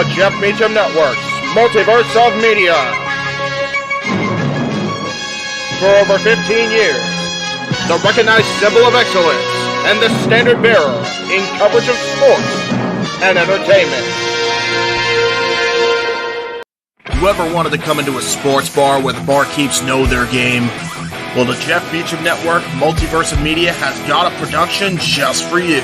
the Jeff Meacham Network's Multiverse of Media. For over 15 years, the recognized symbol of excellence and the standard bearer in coverage of sports and entertainment. You ever wanted to come into a sports bar where the barkeeps know their game? Well, the Jeff Meacham Network Multiverse of Media has got a production just for you.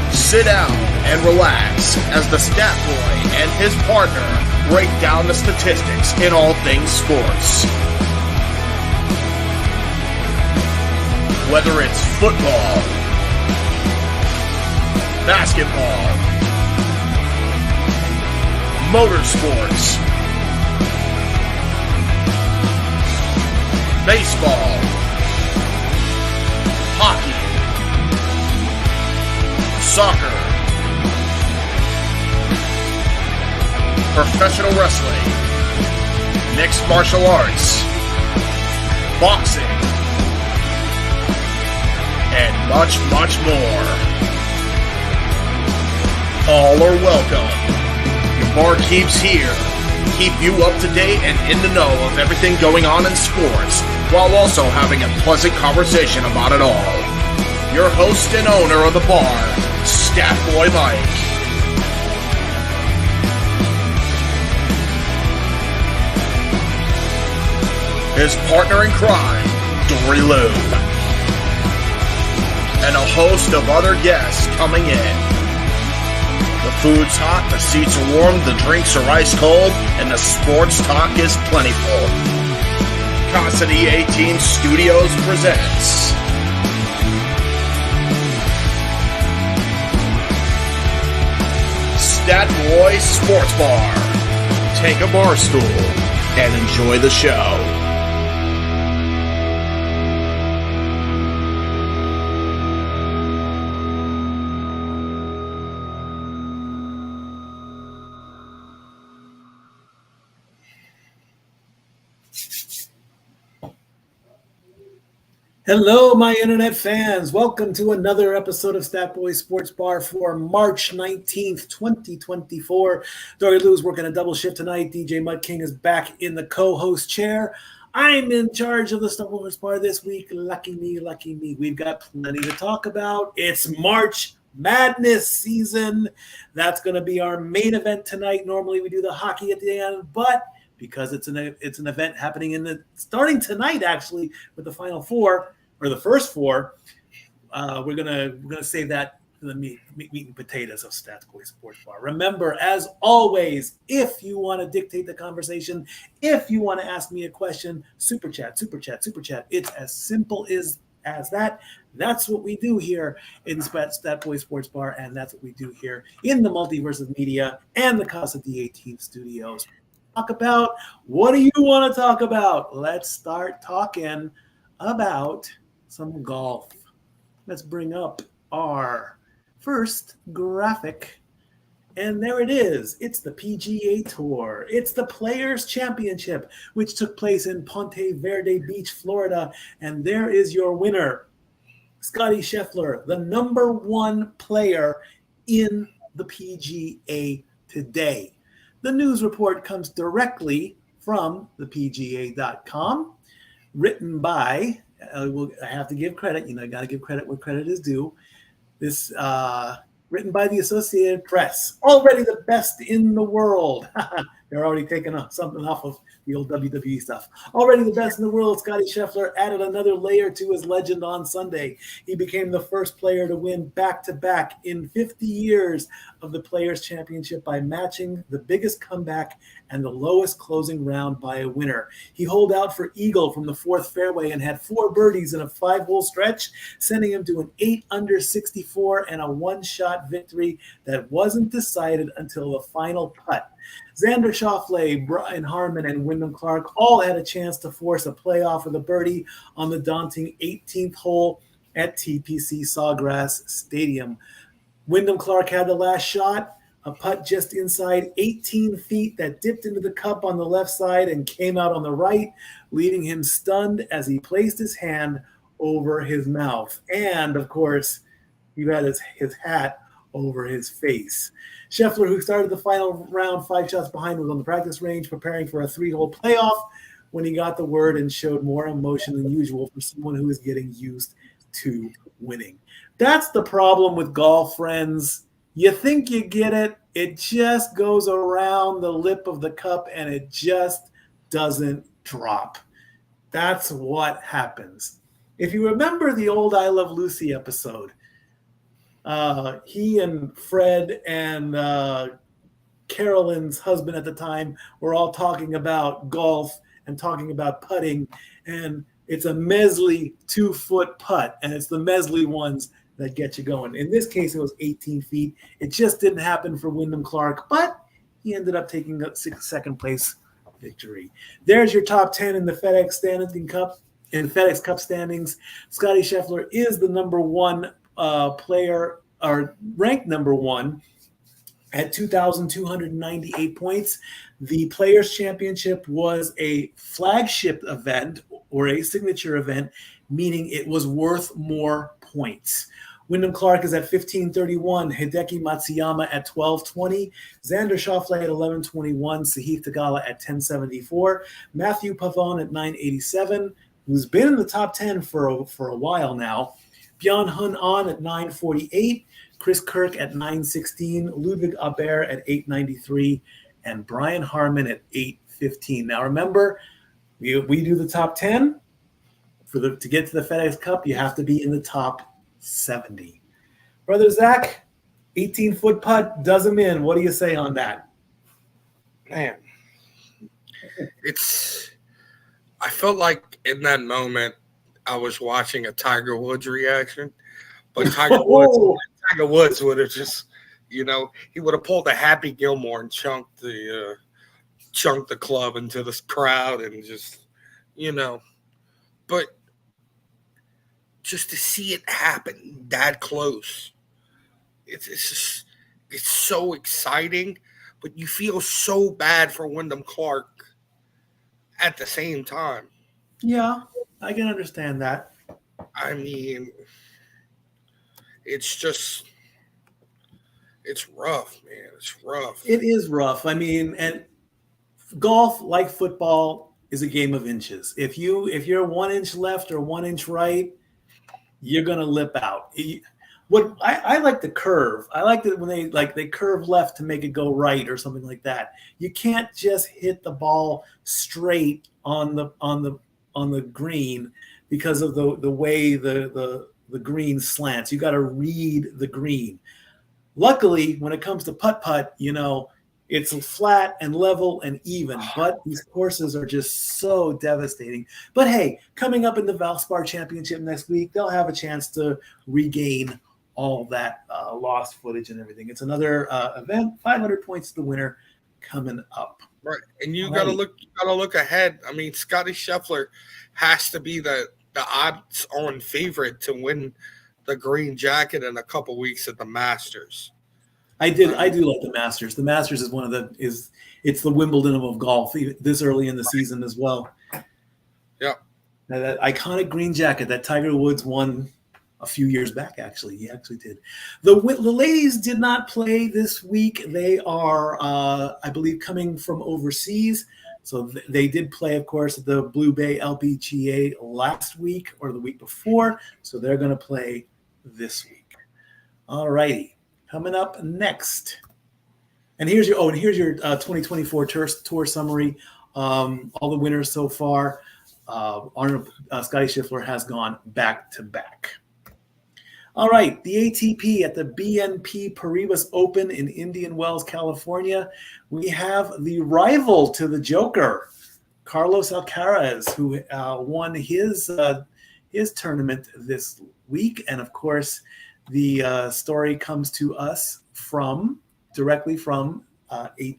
Sit down and relax as the Stat Boy and his partner break down the statistics in all things sports. Whether it's football, basketball, motorsports, baseball, hockey, soccer, professional wrestling, mixed martial arts, boxing, and much, much more. All are welcome. Your barkeeps here keep you up to date and in the know of everything going on in sports, while also having a pleasant conversation about it all. Your host and owner of the bar, Stat Boy Mike. His partner in crime, Dory Lou. And a host of other guests coming in. The food's hot, the seats are warm, the drinks are ice cold, and the sports talk is plentiful. Casa D-18 Studios presents Stat Boy Sports Bar. Take a bar stool and enjoy the show. Hello, my internet fans. Welcome to another episode of Stat Boy Sports Bar for March 19th, 2024. Dory Lou's working a double shift tonight. DJ Mud King is back in the co-host chair. I'm in charge of the Stat Boy Sports Bar this week. Lucky me, lucky me. We've got plenty to talk about. It's March Madness season. That's going to be our main event tonight. Normally we do the hockey at the end, but because it's an event happening starting tonight, actually, with the Final Four, or the first four, we're gonna save that for the meat and potatoes of Stats Boy Sports Bar. Remember, as always, if you want to dictate the conversation, if you want to ask me a question, super chat. It's as simple as that. That's what we do here in Stat Boy Sports Bar, and that's what we do here in the Multiverse of Media and the Casa D-18 Studios. Talk about, what do you want to talk about? Let's start talking about some golf. Let's bring up our first graphic. And there it is. It's the PGA Tour. It's the Players' Championship, which took place in Ponte Verde Beach, Florida. And there is your winner, Scottie Scheffler, the number one player in the PGA today. The news report comes directly from the PGA.com, written by, I have to give credit, I got to give credit where credit is due. This written by the Associated Press, already the best in the world. They're already taking something off of the old WWE stuff. Already the best in the world, Scottie Scheffler added another layer to his legend on Sunday. He became the first player to win back-to-back in 50 years of the Players' Championship by matching the biggest comeback and the lowest closing round by a winner. He holed out for eagle from the fourth fairway and had 4 birdies in a 5-hole stretch, sending him to an 8 under 64 and a one-shot victory that wasn't decided until the final putt. Xander Schauffele, Brian Harman, and Wyndham Clark all had a chance to force a playoff with a birdie on the daunting 18th hole at TPC Sawgrass Stadium. Wyndham Clark had the last shot, a putt just inside 18 feet that dipped into the cup on the left side and came out on the right, leaving him stunned as he placed his hand over his mouth. And, of course, he had his hat over his face. Scheffler, who started the final round 5 shots behind, was on the practice range preparing for a 3-hole playoff when he got the word and showed more emotion than usual for someone who is getting used to winning. That's the problem with golf, friends. You think you get it, it just goes around the lip of the cup and it just doesn't drop. That's what happens. If you remember the old I Love Lucy episode, he and Fred and Carolyn's husband at the time were all talking about golf and talking about putting, and it's a measly 2-foot putt, and it's the measly ones that get you going. In this case, it was 18 feet. It just didn't happen for Wyndham Clark, but he ended up taking a second place victory. There's your top 10 in the FedEx Cup standings. Scottie Scheffler is the number one player, or ranked number one, at 2,298 points. The Players' Championship was a flagship event or a signature event, meaning it was worth more points. Wyndham Clark is at 1531, Hideki Matsuyama at 1220, Xander Schauffele at 1121, Sahith Theegala at 1074, Matthew Pavone at 987, who's been in the top 10 for a while now, Bjorn Hun An at 948, Chris Kirk at 916, Ludwig Aber at 893, and Brian Harman at 815. Now remember, we do the top 10. To get to the FedEx Cup, you have to be in the top 70. Brother Zach, 18-foot putt does him in. What do you say on that? Man, I felt like in that moment I was watching a Tiger Woods reaction, but Tiger Woods would have just, he would have pulled a Happy Gilmore and chunked the club into this crowd and just, but just to see it happen that close, it's so exciting, but you feel so bad for Wyndham Clark at the same time. Yeah, I can understand that. I mean, it's rough, man. It's rough. It is rough. I mean, and golf, like football, is a game of inches. If you're 1 inch left or 1 inch right, you're gonna lip out. What I like the curve. I like that when they curve left to make it go right or something like that. You can't just hit the ball straight on the green because of the way the green slants. You got to read the green. Luckily, when it comes to putt, it's flat and level and even, but these courses are just so devastating. But hey, coming up in the Valspar Championship next week, they'll have a chance to regain all that lost footage and everything. It's another event, 500 points to the winner coming up. Right, and you gotta look ahead. I mean, Scottie Scheffler has to be the odds-on favorite to win the green jacket in a couple weeks at the Masters. I do like the Masters. The Masters is it's the Wimbledon of golf this early in the season as well. Yeah, that iconic green jacket that Tiger Woods won a few years back. Actually, he actually did. The ladies did not play this week. They are, I believe, coming from overseas. So they did play, of course, at the Blue Bay LPGA last week or the week before. So they're going to play this week. All righty. Coming up next. And here's your 2024 tour summary. All the winners so far. Scottie Scheffler has gone back to back. All right, the ATP at the BNP Paribas Open in Indian Wells, California. We have the rival to the Joker, Carlos Alcaraz, who won his tournament this week. And of course, the story comes to us directly from the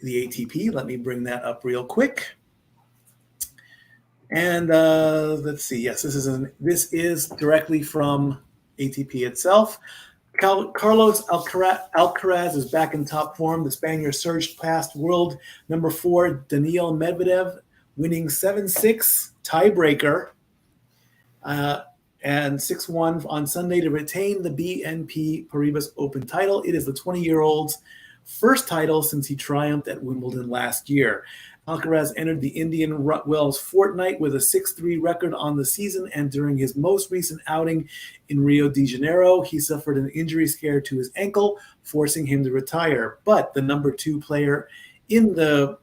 ATP. Let me bring that up real quick. And let's see. Yes, this is directly from ATP itself. Carlos Alcaraz is back in top form. The Spaniard surged past world number 4 Daniil Medvedev, winning 7-6 tiebreaker. and 6-1 on Sunday to retain the BNP Paribas Open title. It is the 20-year-old's first title since he triumphed at Wimbledon last year. Alcaraz entered the Indian Wells fortnight with a 6-3 record on the season, and during his most recent outing in Rio de Janeiro, he suffered an injury scare to his ankle, forcing him to retire. But the number 2 player in the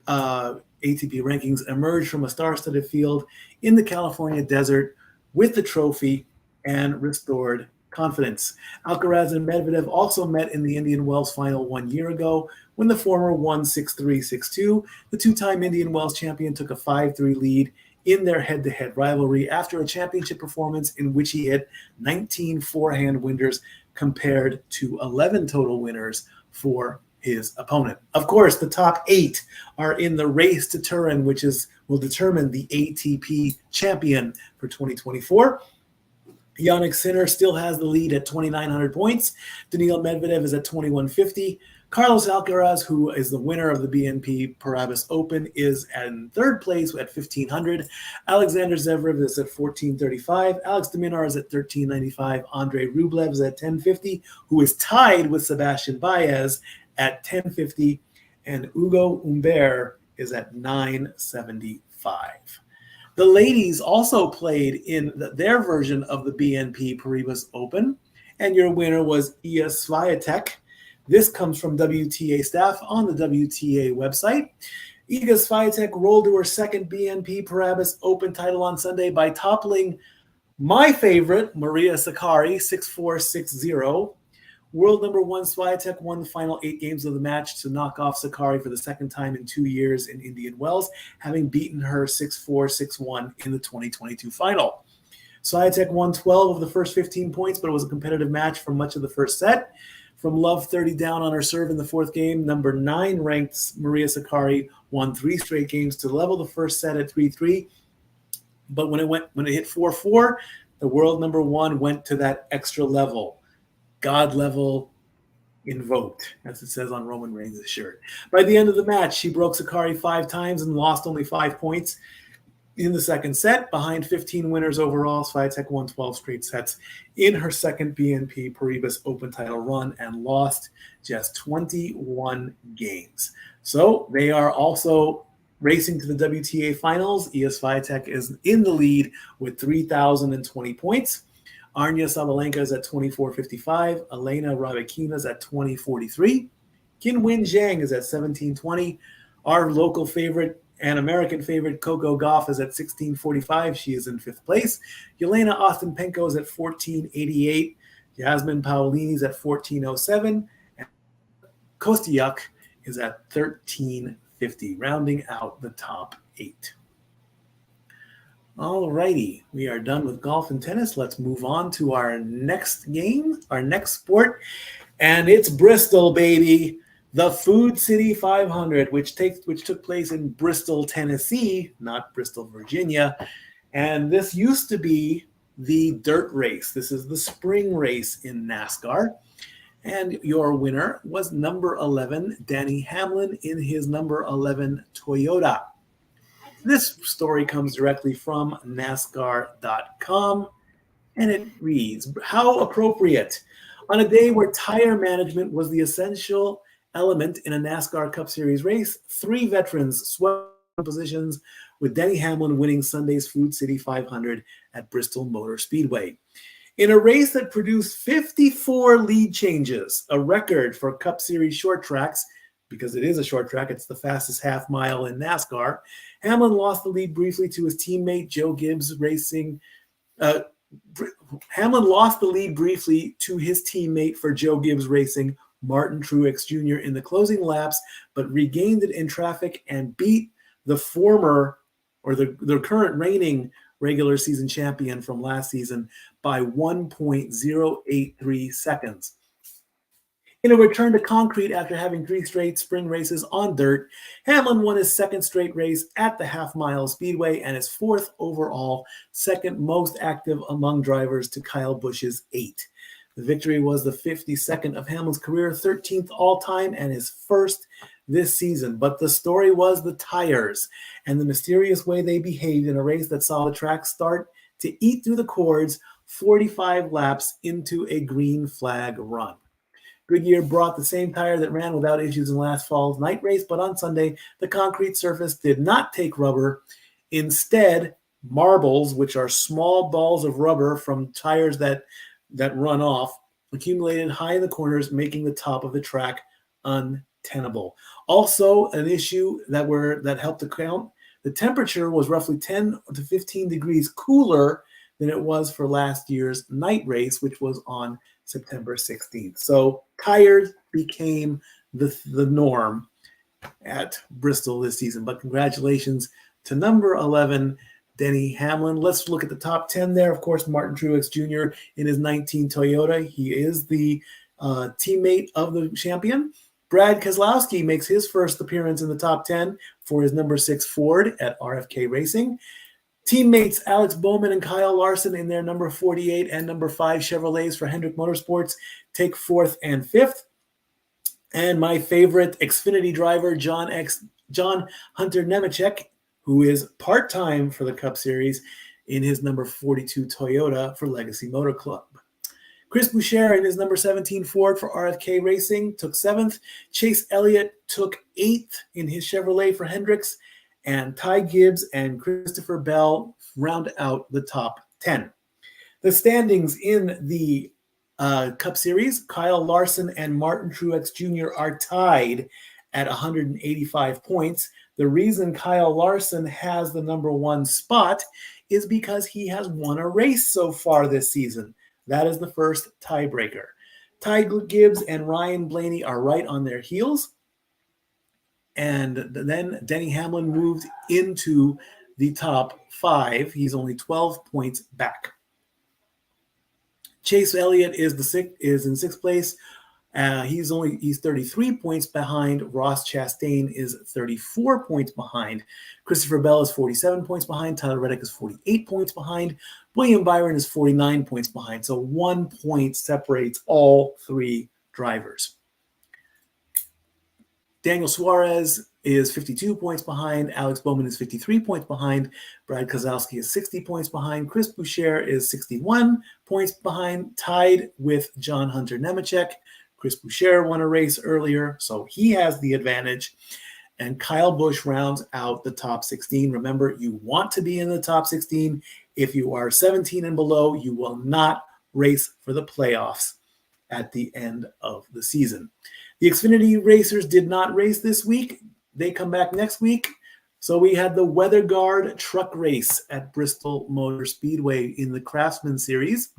ATP rankings emerged from a star-studded field in the California desert with the trophy and restored confidence. Alcaraz and Medvedev also met in the Indian Wells final 1 year ago when the former won 6-3, 6-2. The two-time Indian Wells champion took a 5-3 lead in their head-to-head rivalry after a championship performance in which he hit 19 forehand winners compared to 11 total winners for his opponent. Of course, the top 8 are in the race to Turin, which will determine the ATP champion for 2024. Jannik Sinner still has the lead at 2,900 points. Daniil Medvedev is at 2,150. Carlos Alcaraz, who is the winner of the BNP Paribas Open, is in third place at 1,500. Alexander Zverev is at 1,435. Alex de Minaur is at 1,395. Andrei Rublev is at 1,050, who is tied with Sebastian Baez at 1,050. And Hugo Humbert is at 975. The ladies also played in their version of the BNP Paribas Open, and your winner was Iga Swiatek. This comes from WTA staff on the WTA website. Iga Swiatek rolled to her second BNP Paribas Open title on Sunday by toppling my favorite, Maria Sakkari, 6-4, 6-0. World number 1 Swiatek won the final 8 games of the match to knock off Sakkari for the second time in 2 years in Indian Wells, having beaten her 6-4, 6-1 in the 2022 final. Swiatek won 12 of the first 15 points, but it was a competitive match for much of the first set. From love 30 down on her serve in the fourth game, number 9 ranked Maria Sakkari won 3 straight games to level the first set at 3-3. But when it hit 4-4, the world number 1 went to that extra level. God level invoked, as it says on Roman Reigns' shirt. By the end of the match, she broke Sakkari 5 times and lost only 5 points in the second set. Behind 15 winners overall, Swiatek won 12 straight sets in her second BNP Paribas Open title run and lost just 21 games. So they are also racing to the WTA finals. Iga Swiatek is in the lead with 3,020 points. Anya Sabalenka is at 24.55. Elena Rybakina is at 20.43. Qinwen Zhang is at 17.20. Our local favorite and American favorite Coco Gauff is at 16.45. She is in 5th place. Yelena Ostapenko is at 14.88. Yasmin Paolini is at 14.07. And Kostyuk is at 13.50, rounding out the top 8. All righty, we are done with golf and tennis. Let's move on to our next game, our next sport, and it's Bristol, baby. The Food City 500, which took place in Bristol, Tennessee, not Bristol, Virginia. And this used to be the dirt race. This is the spring race in NASCAR. And your winner was number 11, Danny Hamlin, in his number 11 Toyota. This story comes directly from NASCAR.com, and it reads, how appropriate. On a day where tire management was the essential element in a NASCAR Cup Series race, 3 veterans swept positions, with Denny Hamlin winning Sunday's Food City 500 at Bristol Motor Speedway. In a race that produced 54 lead changes, a record for Cup Series short tracks, because it is a short track, it's the fastest half mile in NASCAR, Hamlin lost the lead briefly to his teammate Joe Gibbs Racing. Hamlin lost the lead briefly to his teammate for Joe Gibbs Racing, Martin Truex Jr. in the closing laps, but regained it in traffic and beat the current reigning regular season champion from last season by 1.083 seconds. In a return to concrete after having 3 straight spring races on dirt, Hamlin won his 2nd straight race at the half-mile speedway and his 4th overall, 2nd most active among drivers to Kyle Busch's 8. The victory was the 52nd of Hamlin's career, 13th all-time, and his 1st this season. But the story was the tires and the mysterious way they behaved in a race that saw the track start to eat through the cords 45 laps into a green flag run. Goodyear brought the same tire that ran without issues in last fall's night race, but on Sunday, the concrete surface did not take rubber. Instead, marbles, which are small balls of rubber from tires that run off, accumulated high in the corners, making the top of the track untenable. Also, an issue that helped account, the temperature was roughly 10 to 15 degrees cooler than it was for last year's night race, which was on September 16th. So tires became the norm at Bristol this season. But congratulations to number 11, Denny Hamlin. Let's look at the top 10 there. Of course, Martin Truex Jr. in his 19 Toyota. He is the teammate of the champion. Brad Keselowski makes his first appearance in the top 10 for his number 6 Ford at RFK Racing. Teammates Alex Bowman and Kyle Larson in their number 48 and number 5 Chevrolets for Hendrick Motorsports take 4th and 5th. And my favorite Xfinity driver, John Hunter Nemechek, who is part-time for the Cup Series, in his number 42 Toyota for Legacy Motor Club. Chris Boucher in his number 17 Ford for RFK Racing took 7th. Chase Elliott took 8th in his Chevrolet for Hendricks. And Ty Gibbs and Christopher Bell round out the top 10. The standings in the Cup Series, Kyle Larson and Martin Truex Jr. are tied at 185 points. The reason Kyle Larson has the number 1 spot is because he has won a race so far this season. That is the first tiebreaker. Ty Gibbs and Ryan Blaney are right on their heels. And then Denny Hamlin moved into the top 5. He's only 12 points back. Chase Elliott is in 6th place. He's 33 points behind. Ross Chastain is 34 points behind. Christopher Bell is 47 points behind. Tyler Reddick is 48 points behind. William Byron is 49 points behind. So 1 point separates all 3 drivers. Daniel Suarez is 52 points behind. Alex Bowman is 53 points behind. Brad Keselowski is 60 points behind. Chris Boucher is 61 points behind, tied with John Hunter Nemechek. Chris Boucher won a race earlier, so he has the advantage. And Kyle Busch rounds out the top 16. Remember, you want to be in the top 16. If you are 17 and below, you will not race for the playoffs at the end of the season. The Xfinity racers did not race this week. They come back next week. So we had the Weather Guard truck race at Bristol Motor Speedway in the Craftsman Series.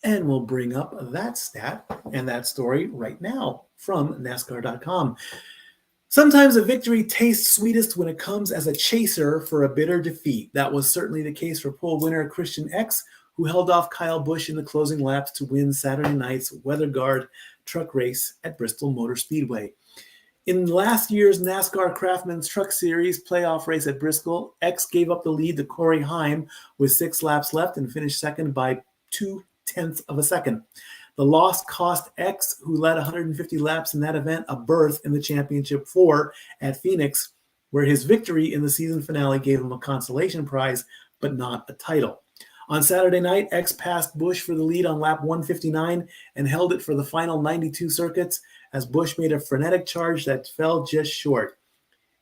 And we'll bring up that stat and that story right now from NASCAR.com. Sometimes a victory tastes sweetest when it comes as a chaser for a bitter defeat. That was certainly the case for pole winner Christian X, who held off Kyle Busch in the closing laps to win Saturday night's Weather Guard truck race at Bristol Motor Speedway. In last year's NASCAR Craftsman's Truck Series playoff race at Bristol, X gave up the lead to Corey Heim with 6 laps left and finished second by 0.2 of a second. The loss cost X, who led 150 laps in that event, a berth in the Championship 4 at Phoenix, where his victory in the season finale gave him a consolation prize, but not a title. On Saturday night, X passed Busch for the lead on lap 159 and held it for the final 92 circuits as Busch made a frenetic charge that fell just short.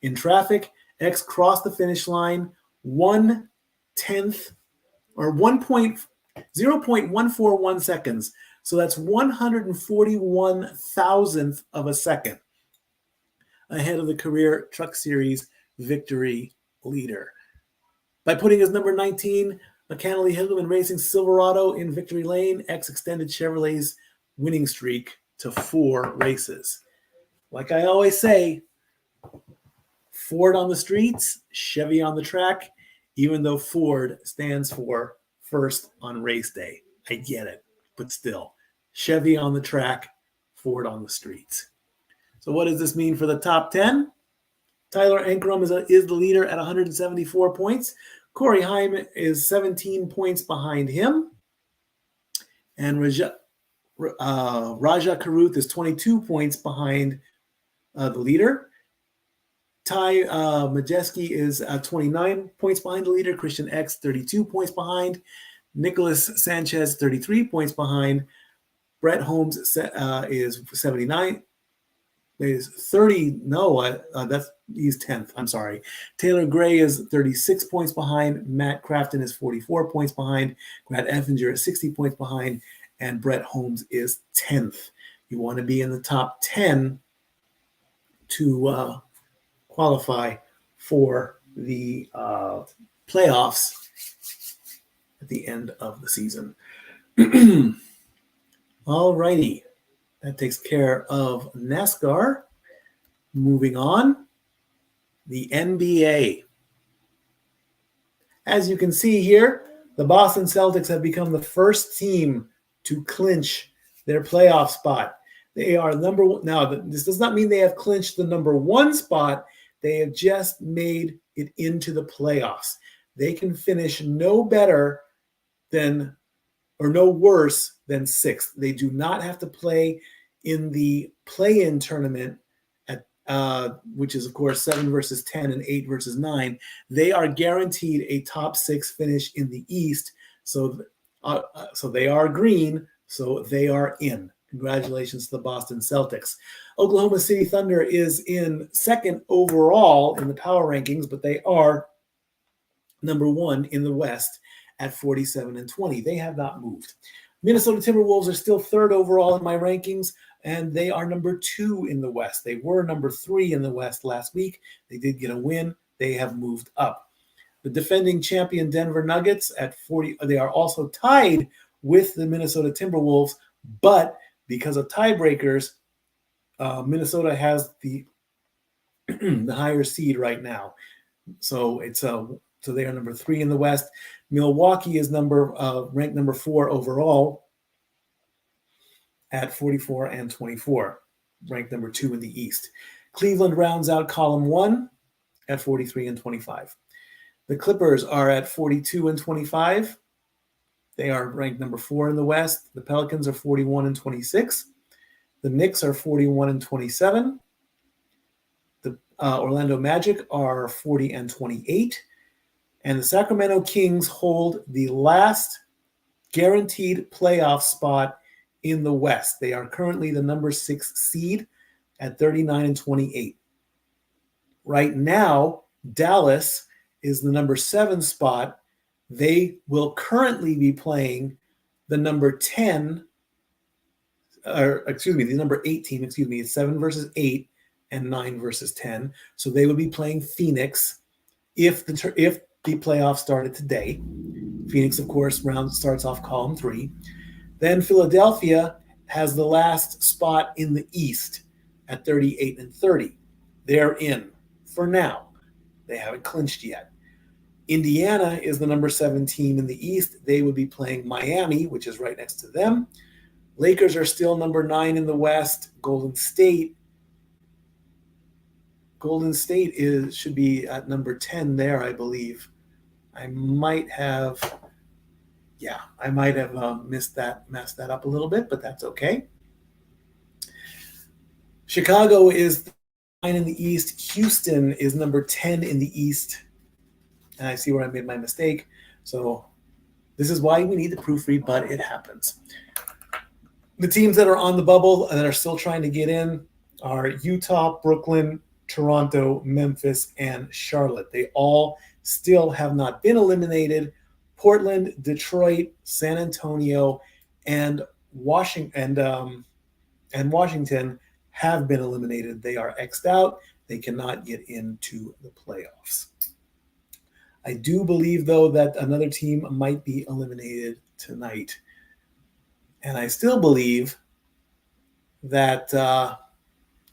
In traffic, X crossed the finish line 0.141 seconds. So that's 141 thousandth of a second ahead of the career Truck Series victory leader. By putting his number 19 McAnally Hildeman Racing Silverado in victory lane, X extended Chevrolet's winning streak to 4 races. Like I always say, Ford on the streets, Chevy on the track, even though Ford stands for first on race day. I get it, but still, Chevy on the track, Ford on the streets. So what does this mean for the top 10? Tyler Ankrum is the leader at 174 points. Corey Heim is 17 points behind him. And Raja Karuth is 22 points behind the leader. Ty Majeski is 29 points behind the leader. Christian X, 32 points behind. Nicholas Sanchez, 33 points behind. Brett Holmes is 79. Is 30. No, he's 10th. I'm sorry. Taylor Gray is 36 points behind. Matt Crafton is 44 points behind. Grant Effinger is 60 points behind. And Brett Holmes is 10th. You want to be in the top 10 to qualify for the playoffs at the end of the season. All righty. That takes care of NASCAR. Moving on, the NBA. As you can see here, the Boston Celtics have become the first team to clinch their playoff spot. They are number one. Now, this does not mean they have clinched the number one spot. They have just made it into the playoffs. They can finish no better than or no worse than sixth. They do not have to play in the play-in tournament, which is, of course, 7 versus 10 and 8 versus 9. They are guaranteed a top 6 finish in the East. So they are green, so they are in. Congratulations to the Boston Celtics. Oklahoma City Thunder is in second overall in the power rankings, but they are number 1 in the West at 47-20. They have not moved. Minnesota Timberwolves are still third overall in my rankings, and they are number 2 in the West. They were number 3 in the West last week. They did get a win. They have moved up. The defending champion Denver Nuggets at 40, they are also tied with the Minnesota Timberwolves, but because of tiebreakers, Minnesota has the the higher seed right now. So it's so they are number 3 in the West. Milwaukee is ranked number 4 overall at 44-24, ranked number 2 in the East. Cleveland rounds out column 1 at 43-25. The Clippers are at 42-25. They are ranked number 4 in the West. The Pelicans are 41-26. The Knicks are 41-27. The Orlando Magic are 40-28. And the Sacramento Kings hold the last guaranteed playoff spot in the West. They are currently the number 6 seed at 39-28. Right now, Dallas is the number 7 spot. They will currently be playing the number 10, the number 18, It's 7 versus 8 and 9 versus 10. So they would be playing Phoenix if the playoffs started today. Phoenix, of course, starts off column 3. Then Philadelphia has the last spot in the East at 38-30. They're in for now. They haven't clinched yet. Indiana is the number 7 team in the East. They would be playing Miami, which is right next to them. Lakers are still number 9 in the West. Golden State should be at number 10 there, I believe. I might have messed that up a little bit, but that's okay. Chicago is 9 in the East. Houston is number 10 in the East. And I see where I made my mistake. So this is why we need to proofread, but it happens. The teams that are on the bubble that are still trying to get in are Utah, Brooklyn, Toronto, Memphis, and Charlotte. They all still have not been eliminated. Portland, Detroit, San Antonio, and Washington have been eliminated. They are X'd out. They cannot get into the playoffs. I do believe, though, that another team might be eliminated tonight. And I still believe that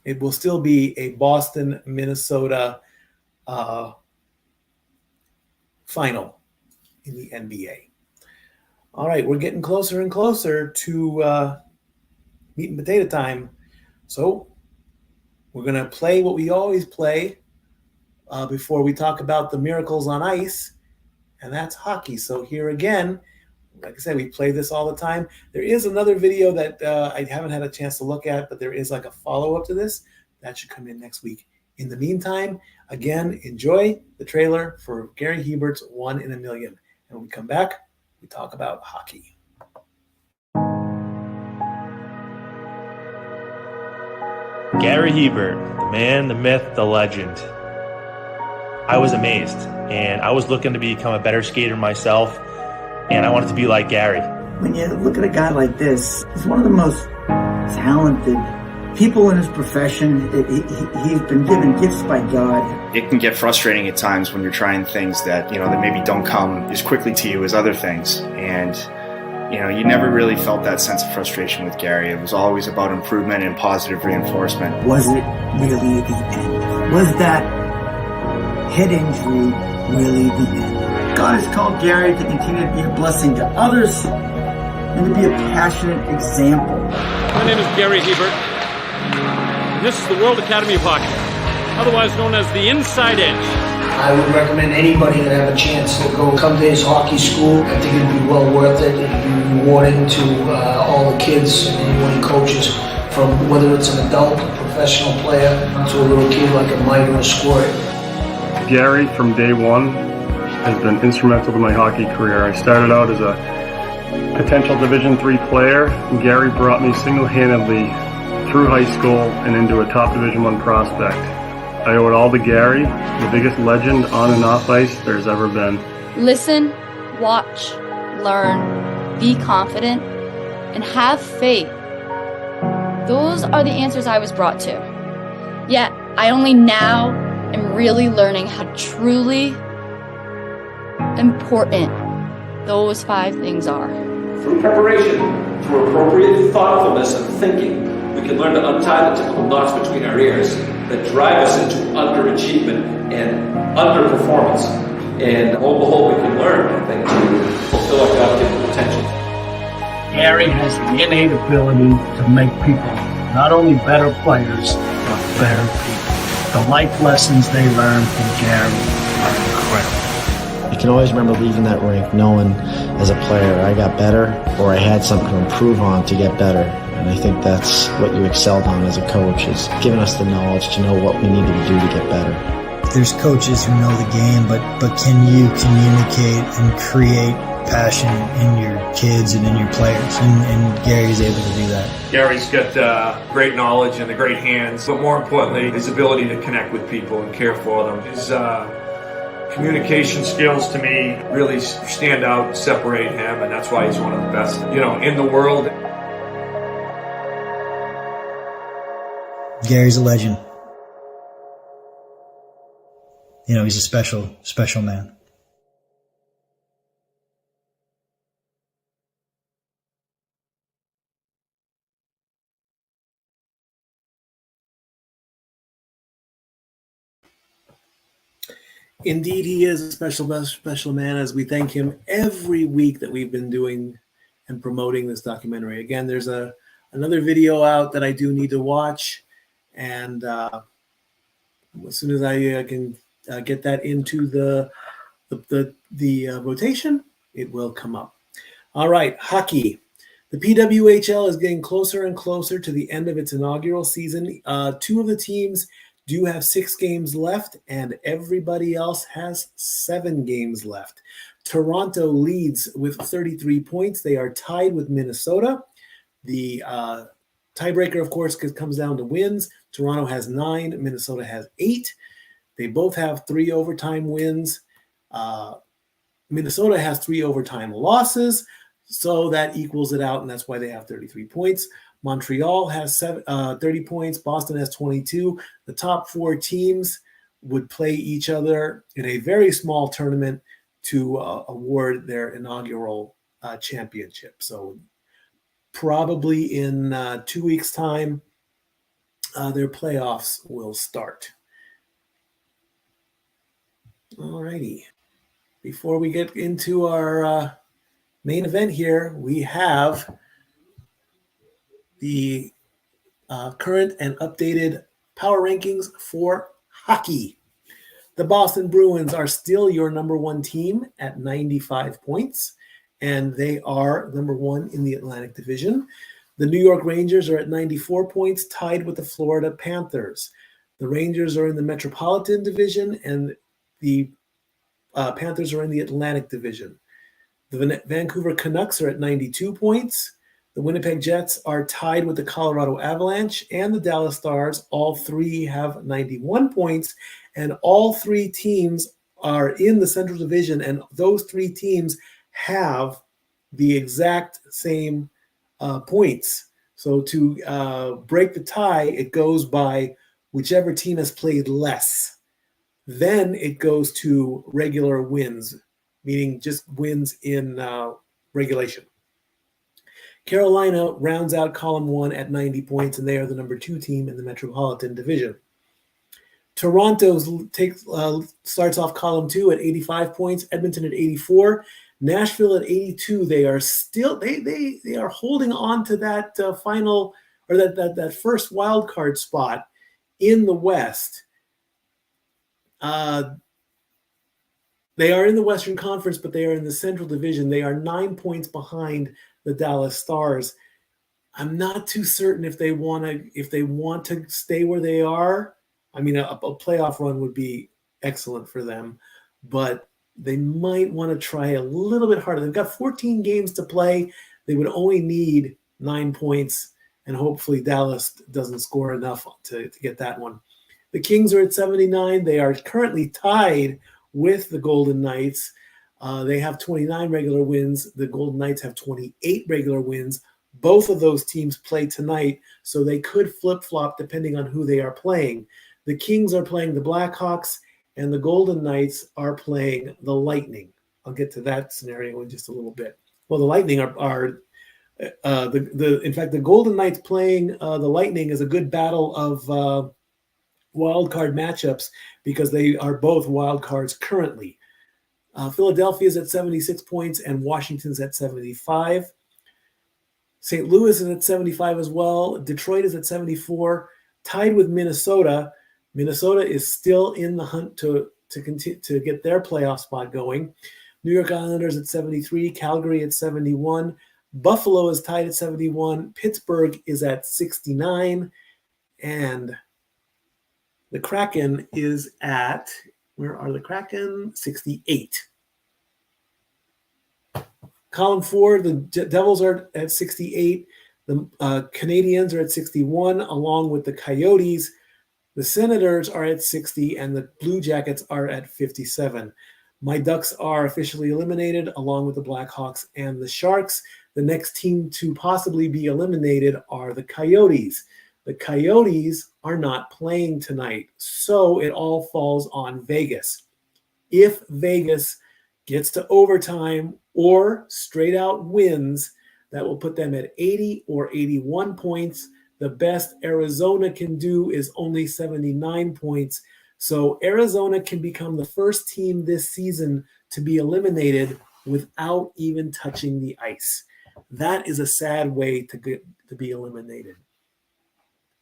it will still be a Boston-Minnesota final in the NBA. All right, we're getting closer and closer to meat and potato time. So we're going to play what we always play before we talk about the miracles on ice, and that's hockey. So here again, like I said, we play this all the time. There is another video that I haven't had a chance to look at, but there is like a follow-up to this. That should come in next week. In the meantime, again, enjoy the trailer for Gary Hebert's 1 in a Million. And when we come back, We talk about hockey. Gary Hebert, the man, the myth, the legend. I was amazed, and I was looking to become a better skater myself, and I wanted to be like Gary. When you look at a guy like this, he's one of the most talented people in his profession. He's been given gifts by God. It can get frustrating at times when you're trying things that, that maybe don't come as quickly to you as other things. And, you never really felt that sense of frustration with Gary. It was always about improvement and positive reinforcement. Was it really the end? Was that head injury really the end? God has called Gary to continue to be a blessing to others and to be a passionate example. My name is Gary Hebert, and this is the World Academy of Hockey, otherwise known as the Inside Edge. I would recommend anybody that have a chance to come to his hockey school. I think it'd be well worth it. It'd be rewarding to all the kids and anyone he coaches, from whether it's an adult, a professional player, to a little kid like a Mike or a Squirt. Gary, from day one, has been instrumental to my hockey career. I started out as a potential Division III player, and Gary brought me single-handedly through high school and into a top Division I prospect. I owe it all to Gary, the biggest legend on and off ice there's ever been. Listen, watch, learn, be confident, and have faith. Those are the answers I was brought to. Yet, I only now am really learning how truly important those 5 things are. Through preparation, through appropriate thoughtfulness and thinking, we can learn to untie the typical knots between our ears that drive us into underachievement and underperformance. And lo and behold, we can learn, I think, to fulfill our God-given potential. Gary has the innate ability to make people not only better players, but better people. The life lessons they learn from Gary are incredible. You can always remember leaving that rink knowing as a player I got better or I had something to improve on to get better. And I think that's what you excelled on as a coach, is giving us the knowledge to know what we needed to do to get better. There's coaches who know the game, but can you communicate and create passion in your kids and in your players? And Gary's able to do that. Gary's got great knowledge and the great hands, but more importantly, his ability to connect with people and care for them. His communication skills, to me, really stand out and separate him, and that's why he's one of the best, in the world. Gary's a legend. He's a special, special man. Indeed, he is a special man, as we thank him every week that we've been doing and promoting this documentary. Again, there's another video out that I do need to watch, and as soon as I can get that into the rotation, it will come up. All right, hockey. The PWHL is getting closer and closer to the end of its inaugural season. 2 of the teams do have 6 games left, and everybody else has 7 games left. Toronto leads with 33 points. They are tied with Minnesota. The tiebreaker, of course, comes down to wins. Toronto has 9. Minnesota has 8. They both have 3 overtime wins. Minnesota has 3 overtime losses, so that equals it out, and that's why they have 33 points. Montreal has 30 points. Boston has 22. The top 4 teams would play each other in a very small tournament to award their inaugural championship. So probably in 2 weeks' time, their playoffs will start. All righty. Before we get into our main event here, we have the current and updated power rankings for hockey. The Boston Bruins are still your number 1 team at 95 points, and they are number 1 in the Atlantic Division. The New York Rangers are at 94 points, tied with the Florida Panthers. The Rangers are in the Metropolitan Division, and the Panthers are in the Atlantic Division. The Vancouver Canucks are at 92 points. The Winnipeg Jets are tied with the Colorado Avalanche and the Dallas Stars. All three have 91 points, and all three teams are in the Central Division, and those three teams have the exact same points. So to break the tie, it goes by whichever team has played less. Then it goes to regular wins, meaning just wins in regulation. Carolina rounds out column 1 at 90 points, and they are the number 2 team in the Metropolitan Division. Toronto starts off column 2 at 85 points, Edmonton at 84, Nashville at 82. They are still they are holding on to that final or that first wild card spot in the West. They are in the Western Conference, but they are in the Central Division. They are 9 points behind the Dallas Stars. I'm not too certain if they want to stay where they are. I mean, a playoff run would be excellent for them, but they might want to try a little bit harder. They've got 14 games to play. They would only need 9 points, and hopefully Dallas doesn't score enough to get that one. The Kings are at 79. They are currently tied with the Golden Knights. They have 29 regular wins. The Golden Knights have 28 regular wins. Both of those teams play tonight, so they could flip-flop depending on who they are playing. The Kings are playing the Blackhawks, and the Golden Knights are playing the Lightning. I'll get to that scenario in just a little bit. Well, the Lightning in fact, the Golden Knights playing the Lightning is a good battle of wild card matchups because they are both wild cards currently. Philadelphia is at 76 points and Washington's at 75. St. Louis is at 75 as well. Detroit is at 74, tied with Minnesota. Minnesota is still in the hunt to continue to get their playoff spot going. New York Islanders at 73, Calgary at 71, Buffalo is tied at 71, Pittsburgh is at 69, and the Kraken is at, where are the Kraken? 68. Column 4, the Devils are at 68. The Canadiens are at 61, along with the Coyotes. The Senators are at 60, and the Blue Jackets are at 57. My Ducks are officially eliminated, along with the Blackhawks and the Sharks. The next team to possibly be eliminated are the Coyotes. The Coyotes are not playing tonight, so it all falls on Vegas. If Vegas gets to overtime or straight out wins, that will put them at 80 or 81 points. The best Arizona can do is only 79 points. So Arizona can become the first team this season to be eliminated without even touching the ice. That is a sad way to be eliminated.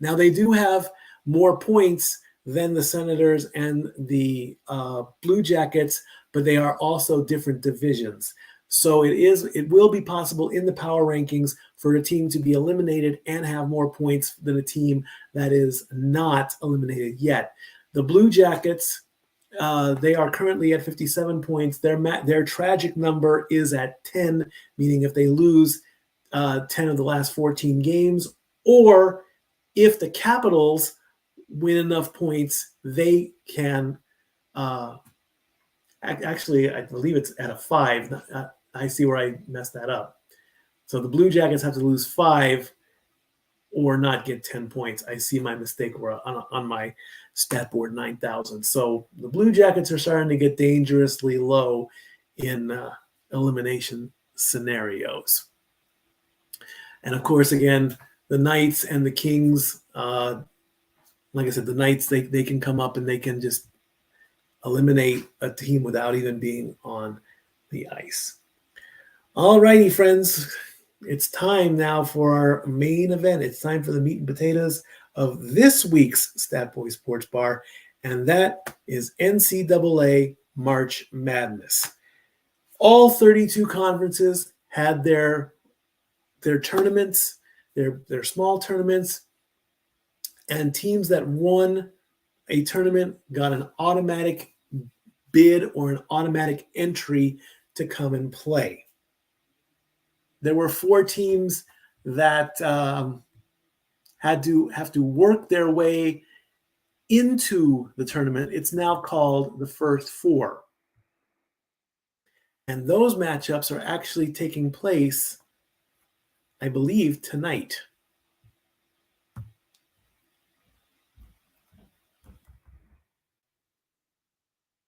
Now, they do have more points than the Senators and the Blue Jackets, but they are also different divisions. So it will be possible in the power rankings for a team to be eliminated and have more points than a team that is not eliminated yet. The Blue Jackets, they are currently at 57 points. Their tragic number is at 10, meaning if they lose 10 of the last 14 games, or if the Capitals win enough points, they can actually, I believe it's at a 5. I see where I messed that up. So the Blue Jackets have to lose 5 or not get 10 points. I see my mistake on my stat board 9,000. So the Blue Jackets are starting to get dangerously low in elimination scenarios. And of course, again, the Knights and the Kings, like I said, the Knights, they can come up and they can just eliminate a team without even being on the ice. All righty, friends. It's time now for our main event. It's time for the meat and potatoes of this week's Stat Boy Sports Bar, and that is NCAA March Madness. All 32 conferences had their tournaments, their small tournaments, and teams that won a tournament got an automatic bid or an automatic entry to come and play. there were 4 teams that have to work their way into the tournament. It's now called the first 4. And those matchups are actually taking place, I believe, tonight.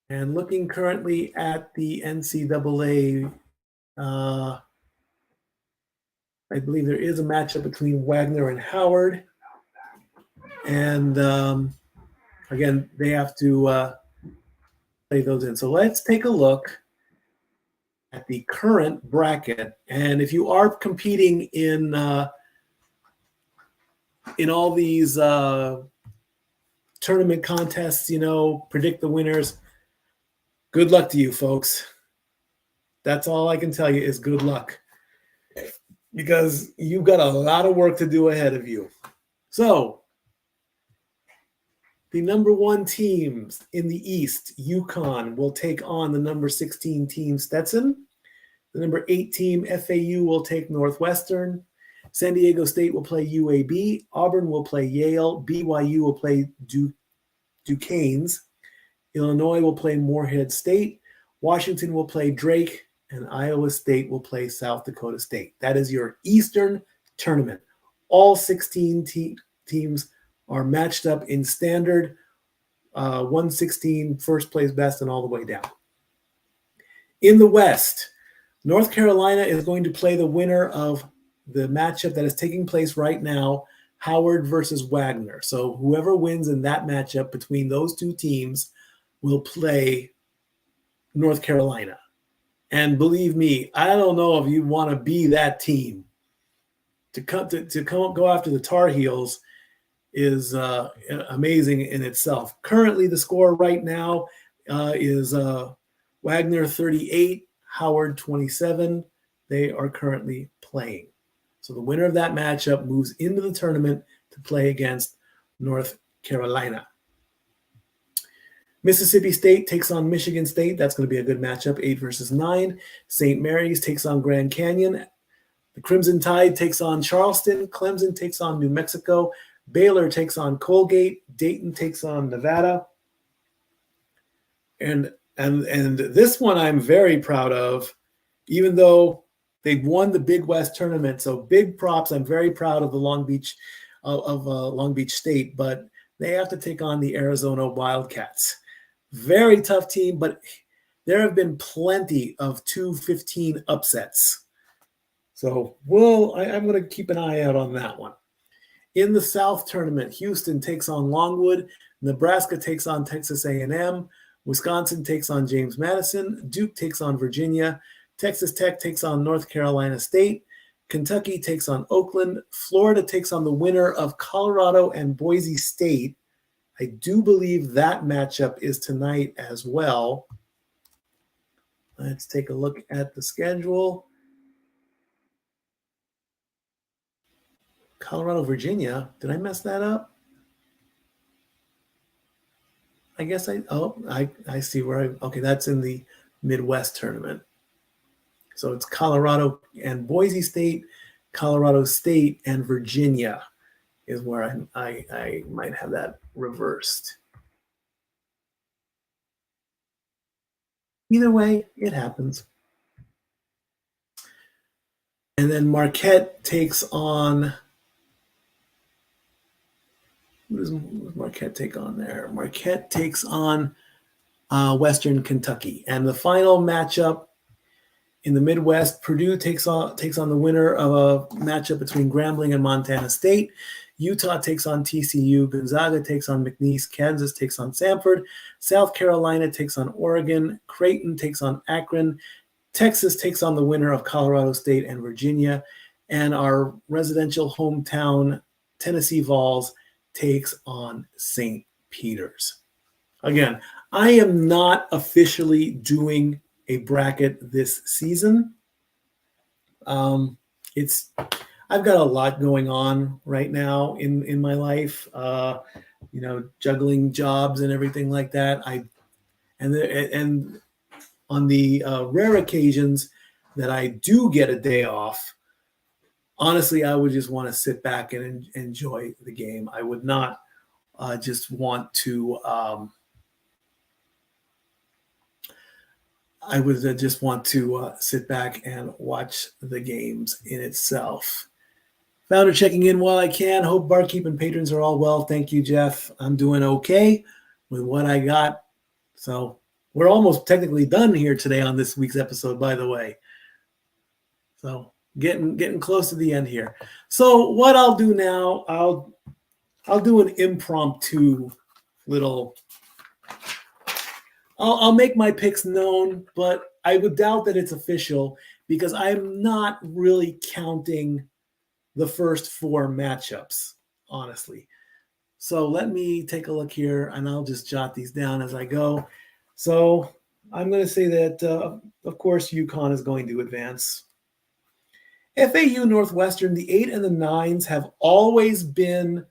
And looking currently at the NCAA, I believe there is a matchup between Wagner and Howard. And again, they have to play those in. So let's take a look at the current bracket. And if you are competing in all these tournament contests, predict the winners, good luck to you, folks. That's all I can tell you is good luck, because you've got a lot of work to do ahead of you. So the number 1 teams in the East, UConn, will take on the number 16 team, Stetson. The number 8 team, FAU, will take Northwestern. San Diego State will play UAB. Auburn will play Yale. BYU will play Duquesnes. Illinois will play Morehead State. Washington will play Drake. And Iowa State will play South Dakota State. That is your Eastern tournament. All 16 teams are matched up in standard, 116, first place best, and all the way down. In the West, North Carolina is going to play the winner of the matchup that is taking place right now, Howard versus Wagner. So whoever wins in that matchup between those 2 teams will play North Carolina. And believe me, I don't know if you want to be that team. To go after the Tar Heels is amazing in itself. Currently, the score right now is Wagner 38, Howard 27. They are currently playing. So the winner of that matchup moves into the tournament to play against North Carolina. Mississippi State takes on Michigan State. That's going to be a good matchup, 8 versus 9. St. Mary's takes on Grand Canyon. The Crimson Tide takes on Charleston. Clemson takes on New Mexico. Baylor takes on Colgate. Dayton takes on Nevada. And this one I'm very proud of, even though they've won the Big West tournament. So big props. I'm very proud of the Long Beach State, but they have to take on the Arizona Wildcats. Very tough team, but there have been plenty of 2-15 upsets. So I'm going to keep an eye out on that one. In the South tournament, Houston takes on Longwood. Nebraska takes on Texas A&M. Wisconsin takes on James Madison. Duke takes on Virginia. Texas Tech takes on North Carolina State. Kentucky takes on Oakland. Florida takes on the winner of Colorado and Boise State. I do believe that matchup is tonight as well. Let's take a look at the schedule. Colorado, Virginia. Did I mess that up? I guess I see where okay, that's in the Midwest tournament. So it's Colorado and Boise State, Colorado State, and Virginia is where I might have that reversed. Either way, it happens. And then Marquette takes on, who does Marquette take on there? Marquette takes on Western Kentucky. And the final matchup in the Midwest, Purdue takes on the winner of a matchup between Grambling and Montana State. Utah takes on TCU. Gonzaga takes on McNeese. Kansas takes on Samford. South Carolina takes on Oregon. Creighton takes on Akron. Texas takes on the winner of Colorado State and Virginia. And our residential hometown, Tennessee Vols, takes on St. Peter's. Again, I am not officially doing a bracket this season. I've got a lot going on right now in my life, juggling jobs and everything like that. And on the rare occasions that I do get a day off, honestly, I would just want to sit back and enjoy the game. I would not just want to. I would just want to sit back and watch the games in itself. Founder checking in while I can. Hope barkeep and patrons are all well. Thank you, Jeff. I'm doing okay with what I got. So we're almost technically done here today on this week's episode, by the way. So getting close to the end here. So what I'll do now, I'll do an impromptu little. I'll make my picks known, but I would doubt that it's official because I'm not really counting the first 4 matchups, honestly. So let me take a look here, and I'll just jot these down as I go. So I'm going to say that, of course, UConn is going to advance. FAU Northwestern, the 8 and the 9s have always been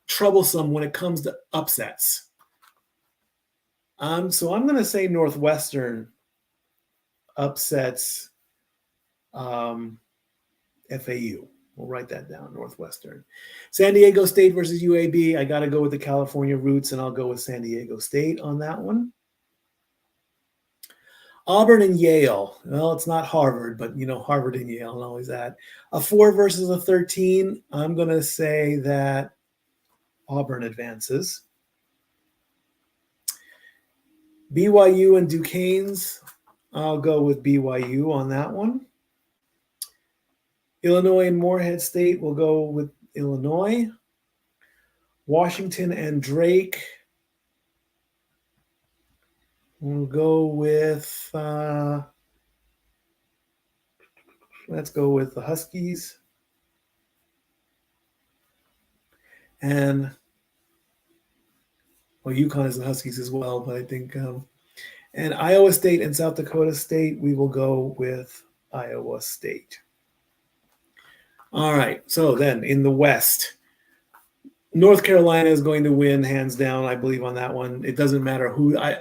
troublesome when it comes to upsets. So I'm going to say Northwestern upsets FAU. We'll write that down, Northwestern. San Diego State versus UAB. I got to go with the California roots, and I'll go with San Diego State on that one. Auburn and Yale. Well, it's not Harvard, but, Harvard and Yale and always that. A 4 versus a 13. I'm going to say that Auburn advances. BYU and Duquesne's, I'll go with BYU on that one. Illinois and Morehead State, we'll go with Illinois. Washington and Drake, we'll go with, let's go with the Huskies. And UConn is the Huskies as well, but I think, and Iowa State and South Dakota State, we will go with Iowa State. All right, so then in the West, North Carolina is going to win hands down, I believe, on that one. It doesn't matter who. I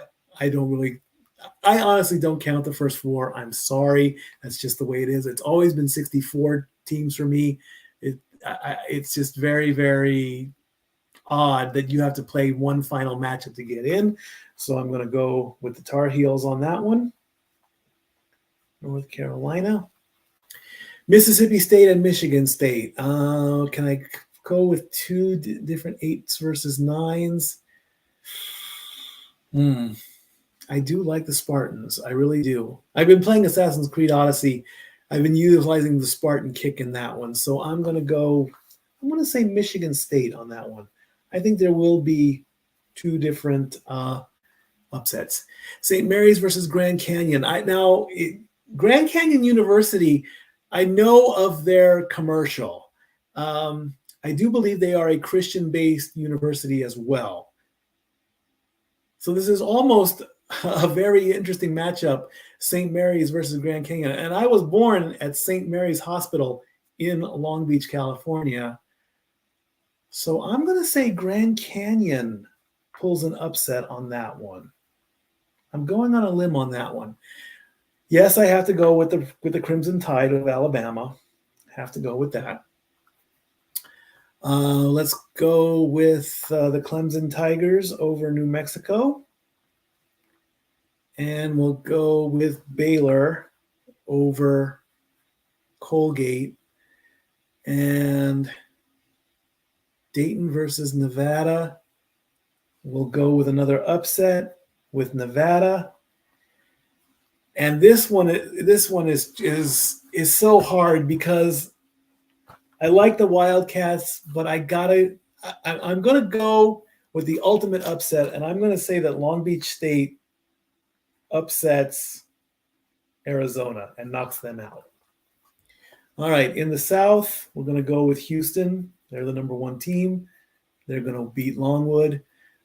honestly don't count the first 4. I'm sorry. That's just the way it is. It's always been 64 teams for me. It's just very, very odd that you have to play one final matchup to get in. So I'm going to go with the Tar Heels on that one. North Carolina. Mississippi State and Michigan State. Can I go with 2 different 8s versus 9s? I do like the Spartans. I really do. I've been playing Assassin's Creed Odyssey. I've been utilizing the Spartan kick in that one. So I'm going to say Michigan State on that one. I think there will be 2 different upsets. St. Mary's versus Grand Canyon. Grand Canyon University, I know of their commercial. I do believe they are a Christian-based university as well. So this is almost a very interesting matchup, St. Mary's versus Grand Canyon. And I was born at St. Mary's Hospital in Long Beach, California. So I'm going to say Grand Canyon pulls an upset on that one. I'm going on a limb on that one. Yes, I have to go with the Crimson Tide of Alabama. Have to go with that. Let's go with the Clemson Tigers over New Mexico. And we'll go with Baylor over Colgate. And Dayton versus Nevada. We'll go with another upset with Nevada. And this one is so hard because I like the Wildcats, but I'm going to go with the ultimate upset, and I'm going to say that Long Beach State upsets Arizona and knocks them out. All right, in the South, we're going to go with Houston. They're the number 1 team. They're going to beat Longwood.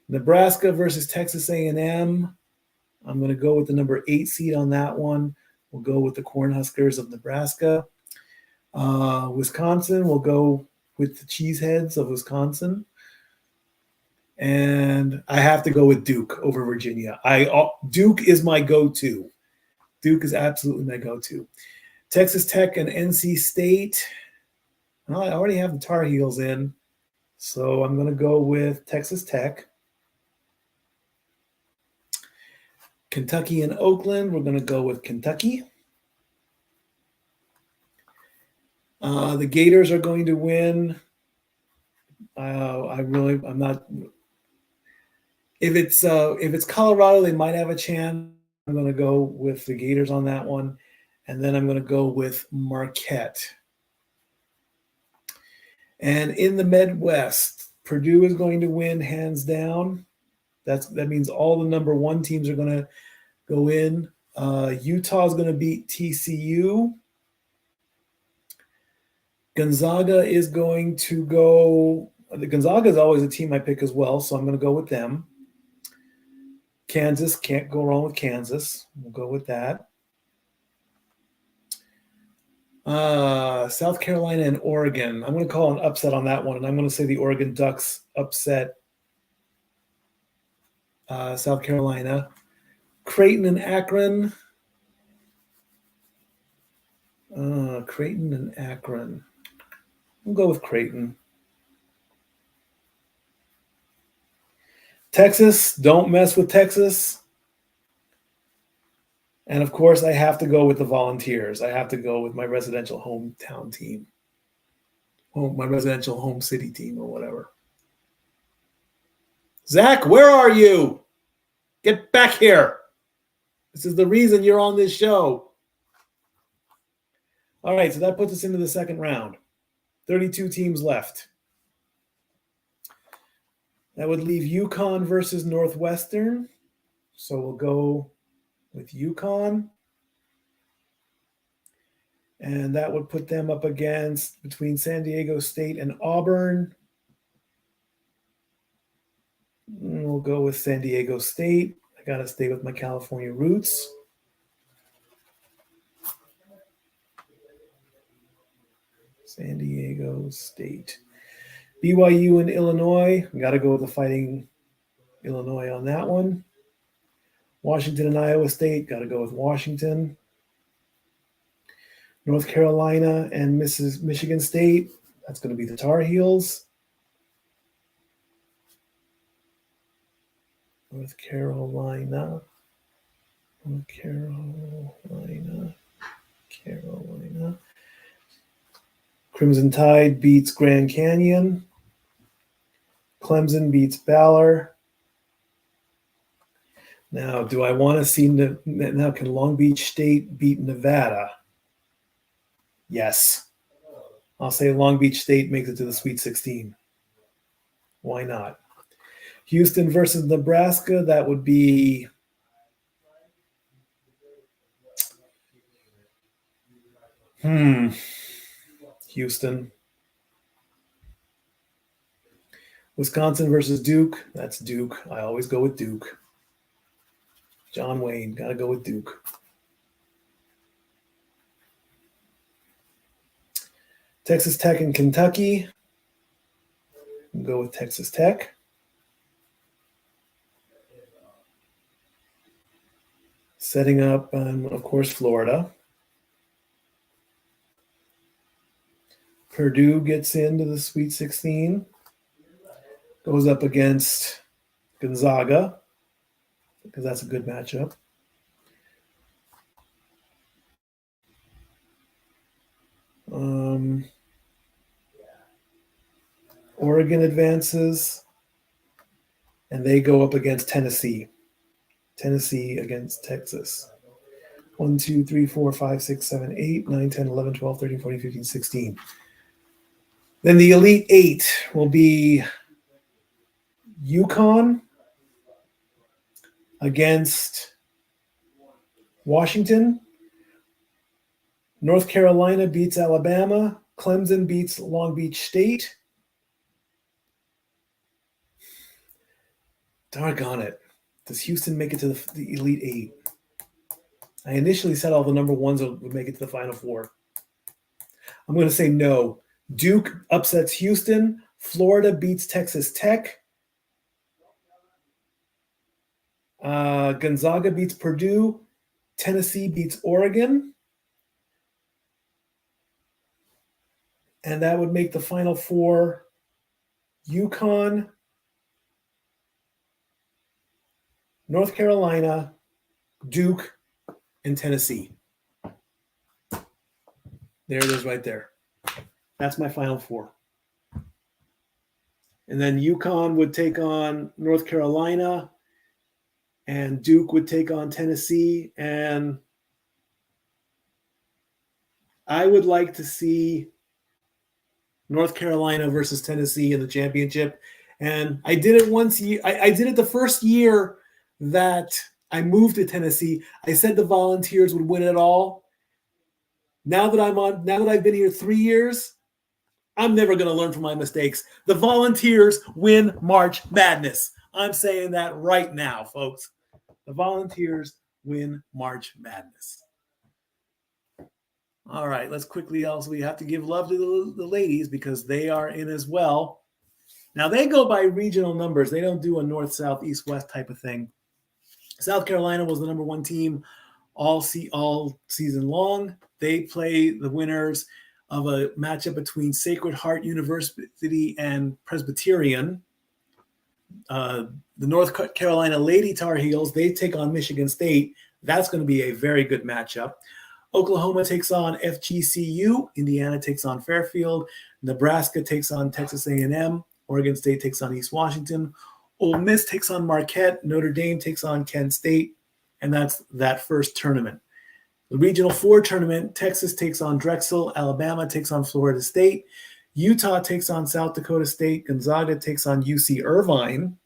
Nebraska versus Texas A&M. I'm going to go with the number 8 seed on that one. We'll go with the Cornhuskers of Nebraska. Wisconsin, we'll go with the Cheeseheads of Wisconsin. And I have to go with Duke over Virginia. Duke is my go-to. Duke is absolutely my go-to. Texas Tech and NC State. Well, I already have the Tar Heels in, so I'm going to go with Texas Tech. Kentucky and Oakland, we're going to go with Kentucky. The Gators are going to win. I'm not. If it's Colorado, they might have a chance. I'm going to go with the Gators on that one, and then I'm going to go with Marquette. And in the Midwest, Purdue is going to win hands down. That means all the number 1 teams are going to go in. Utah is going to beat TCU. Gonzaga is going to go. Gonzaga is always a team I pick as well, so I'm going to go with them. Kansas, can't go wrong with Kansas. We'll go with that. South Carolina and Oregon. I'm going to call an upset on that one, and I'm going to say the Oregon Ducks upset South Carolina. Creighton and Akron. Creighton and Akron. We'll go with Creighton. Texas, don't mess with Texas. And of course, I have to go with the Volunteers. I have to go with my residential hometown team. My residential home city team or whatever. Zach, where are you? Get back here. This is the reason you're on this show. All right, so that puts us into the second round. 32 teams left. That would leave UConn versus Northwestern. So we'll go with UConn. And that would put them up against between San Diego State and Auburn. We'll go with San Diego State. I got to stay with my California roots. San Diego State. BYU and Illinois. We got to go with the Fighting Illinois on that one. Washington and Iowa State. Got to go with Washington. North Carolina and Michigan State. That's going to be the Tar Heels. North Carolina. Crimson Tide beats Grand Canyon. Clemson beats Baylor. Now, do I want to see now? Can Long Beach State beat Nevada? Yes. I'll say Long Beach State makes it to the Sweet 16. Why not? Houston versus Nebraska, that would be Houston. Wisconsin versus Duke, that's Duke. I always go with Duke. John Wayne, got to go with Duke. Texas Tech and Kentucky. We'll go with Texas Tech. Setting up, of course, Florida. Purdue gets into the Sweet 16. Goes up against Gonzaga, because that's a good matchup. Oregon advances, and they go up against Tennessee. Tennessee against Texas. 1, 2, 3, 4, 5, 6, 7, 8, 9, 10, 11, 12, 13, 14, 15, 16. Then the Elite Eight will be UConn against Washington. North Carolina beats Alabama. Clemson beats Long Beach State. Doggone it. Does Houston make it to the Elite Eight? I initially said all the number ones would make it to the Final Four. I'm going to say no. Duke upsets Houston. Florida beats Texas Tech. Gonzaga beats Purdue. Tennessee beats Oregon. And that would make the Final Four UConn, North Carolina, Duke, and Tennessee. There it is right there. That's my Final Four. And then UConn would take on North Carolina, and Duke would take on Tennessee. And I would like to see North Carolina versus Tennessee in the championship. And I did it once. I did it the first year that I moved to Tennessee. I said the Volunteers would win it all. Now that I've been here 3 years, I'm never going to learn from my mistakes. The Volunteers win March Madness. I'm saying that right now, folks. The Volunteers win March Madness. All right, let's quickly also, we have to give love to the ladies because they are in as well. Now, they go by regional numbers. They don't do a north, south, east, west type of thing. South Carolina was the number one team all season long. They play the winners of a matchup between Sacred Heart University and Presbyterian. The North Carolina Lady Tar Heels, they take on Michigan State. That's going to be a very good matchup. Oklahoma takes on FGCU. Indiana takes on Fairfield. Nebraska takes on Texas A&M. Oregon State takes on East Washington. Ole Miss takes on Marquette. Notre Dame takes on Kent State. And that's that first tournament. The Regional 4 tournament, Texas takes on Drexel. Alabama takes on Florida State. Utah takes on South Dakota State. Gonzaga takes on UC Irvine.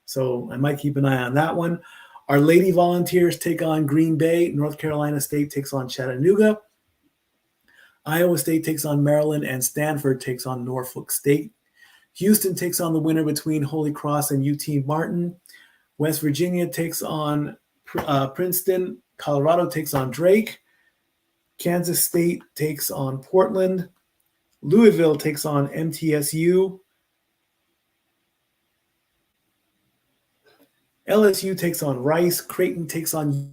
So I might keep an eye on that one. Our Lady Volunteers take on Green Bay. North Carolina State takes on Chattanooga. Iowa State takes on Maryland. And Stanford takes on Norfolk State. Houston takes on the winner between Holy Cross and UT Martin. West Virginia takes on Princeton. Colorado takes on Drake. Kansas State takes on Portland. Louisville takes on MTSU. LSU takes on Rice. Creighton takes on,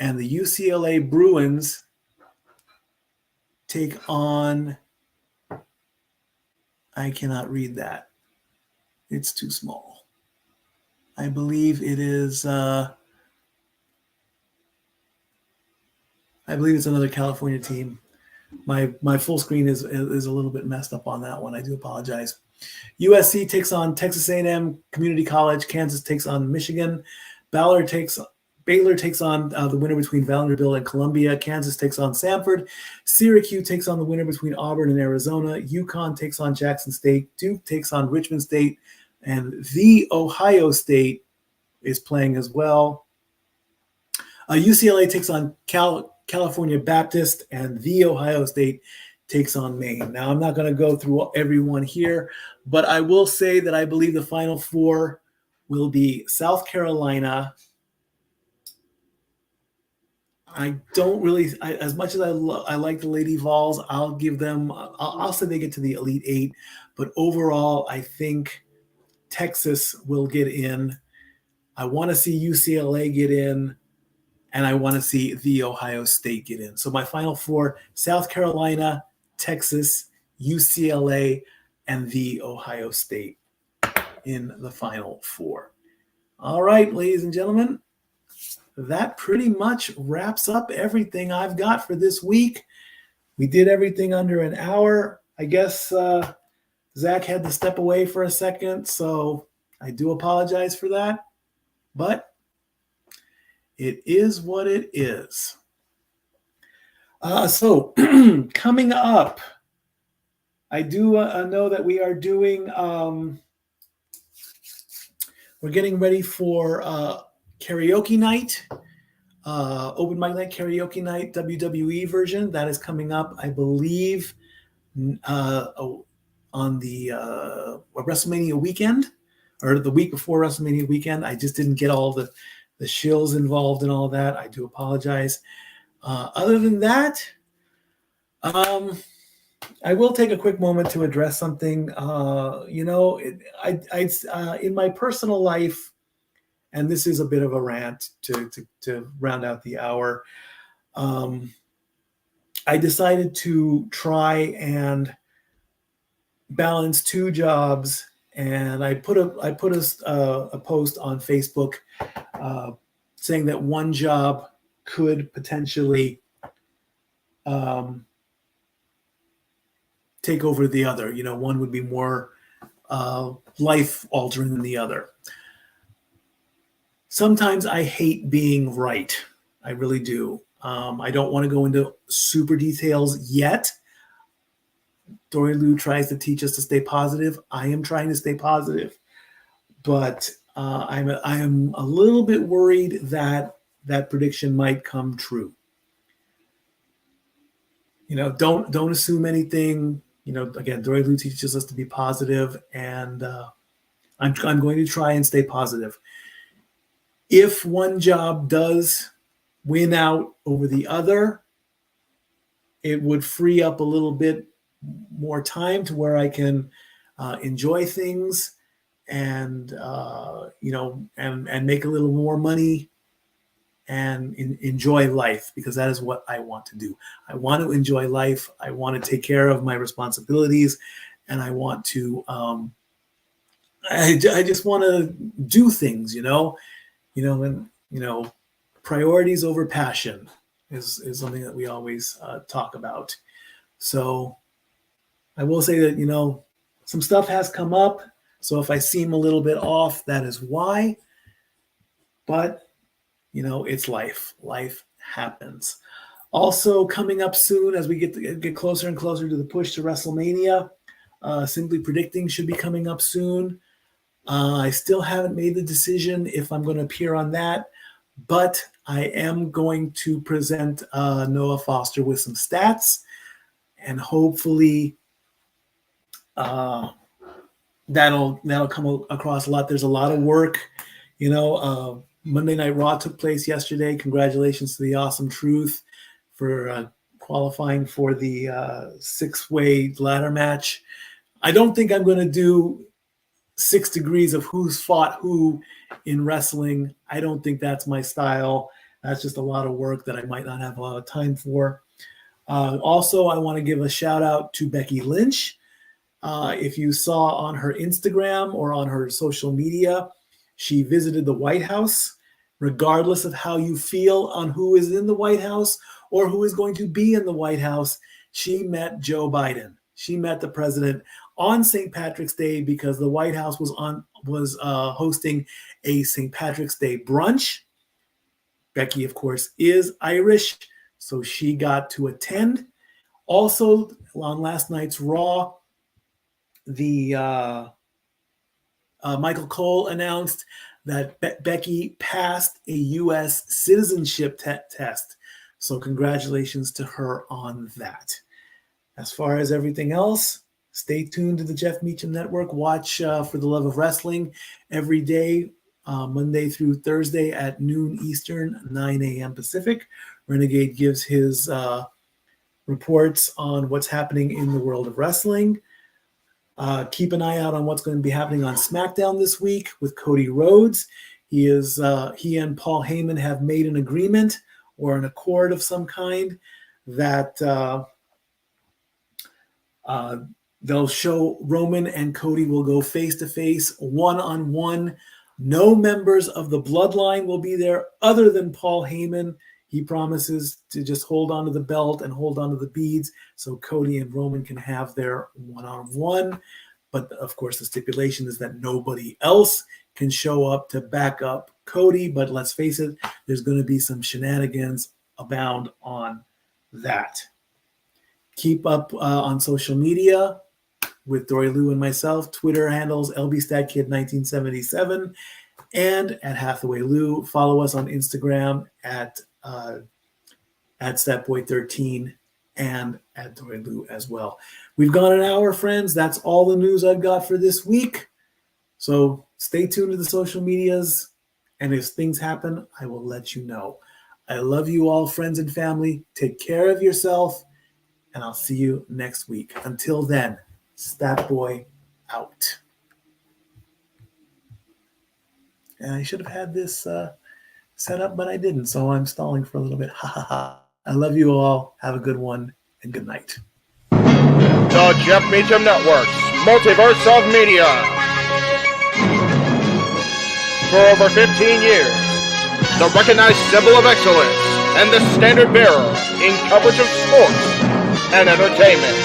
and the UCLA Bruins take on, I cannot read that. It's too small. I believe it is, I believe it's another California team. My full screen is a little bit messed up on that one. I do apologize. USC takes on Texas A&M Community College. Kansas takes on Michigan. Baylor takes on the winner between Vanderbilt and Columbia. Kansas takes on Samford. Syracuse takes on the winner between Auburn and Arizona. UConn takes on Jackson State. Duke takes on Richmond State. And The Ohio State is playing as well. UCLA takes on California Baptist, and The Ohio State takes on Maine. Now, I'm not going to go through everyone here, but I will say that I believe the Final Four will be South Carolina. I don't really, as much as I like the Lady Vols, I'll give them, I'll say they get to the Elite Eight, but overall, I think Texas will get in. I want to see UCLA get in, and I want to see The Ohio State get in. So my Final Four, South Carolina, Texas, UCLA, and The Ohio State in the Final Four. All right, ladies and gentlemen, that pretty much wraps up everything I've got for this week. We did everything under an hour. I guess Zach had to step away for a second, so I do apologize for that. But it is what it is. So coming up, I do know that we are doing, we're getting ready for karaoke night, open mic night, karaoke night, WWE version. That is coming up, I believe, on the WrestleMania weekend, or the week before WrestleMania weekend. I just didn't get all the shills involved and all that. I do apologize. Other than that, I will take a quick moment to address something. In my personal life, and this is a bit of a rant to round out the hour. I decided to try and balance two jobs, and I put a post on Facebook saying that one job could potentially take over the other. You know, one would be more life altering than the other. Sometimes I hate being right. I really do. I don't want to go into super details yet. Dory Lou tries to teach us to stay positive. I am trying to stay positive, but I am a little bit worried that that prediction might come true. You know, don't assume anything. You know, again, Dory Lou teaches us to be positive, and I'm going to try and stay positive. If one job does win out over the other, it would free up a little bit more time to where I can enjoy things and you know, and make a little more money and enjoy life, because that is what I want to do. I want to enjoy life. I want to take care of my responsibilities, and I want to I just want to do things, and priorities over passion is something that we always talk about. So I will say that, some stuff has come up. So if I seem a little bit off, that is why. But, it's life. Life happens. Also coming up soon as we get closer and closer to the push to WrestleMania, Simply Predicting should be coming up soon. I still haven't made the decision if I'm going to appear on that, but I am going to present Noah Foster with some stats, and hopefully that'll come across a lot. There's a lot of work. Monday Night Raw took place yesterday. Congratulations to the Awesome Truth for qualifying for the 6-way ladder match. I don't think I'm going to do 6 degrees of who's fought who in wrestling. I don't think that's my style. That's just a lot of work that I might not have a lot of time for. Also, I want to give a shout out to Becky Lynch. If you saw on her Instagram or on her social media, she visited the White House. Regardless of how you feel on who is in the White House or who is going to be in the White House, she met Joe Biden. She met the president on St. Patrick's Day because the White House was hosting a St. Patrick's Day brunch. Becky, of course, is Irish, so she got to attend. Also, on last night's Raw, the Michael Cole announced that Becky passed a U.S. citizenship test. So congratulations to her on that. As far as everything else, stay tuned to the Jeff Meacham Network. Watch For the Love of Wrestling every day, Monday through Thursday at noon Eastern, 9 a.m. Pacific. Renegade gives his reports on what's happening in the world of wrestling. Keep an eye out on what's going to be happening on SmackDown this week with Cody Rhodes. He and Paul Heyman have made an agreement or an accord of some kind that they'll show Roman and Cody will go face-to-face, one-on-one. No members of the bloodline will be there other than Paul Heyman. He promises to just hold on to the belt and hold on to the beads so Cody and Roman can have their one-on-one. But, of course, the stipulation is that nobody else can show up to back up Cody. But let's face it, there's going to be some shenanigans abound on that. Keep up on social media with Dory Lou and myself. Twitter handles LBStatKid1977 and at Hathaway Lou. Follow us on Instagram at Statboy13 and at Dory Lou as well. We've gone an hour, friends. That's all the news I've got for this week. So stay tuned to the social medias, and if things happen, I will let you know. I love you all, friends and family. Take care of yourself, and I'll see you next week. Until then, Statboy out. And I should have had this set up, but I didn't, so I'm stalling for a little bit. Ha ha ha. I love you all. Have a good one, and good night. The Jeff Beecham Network's Multiverse of Media. For over 15 years, the recognized symbol of excellence and the standard bearer in coverage of sports and entertainment.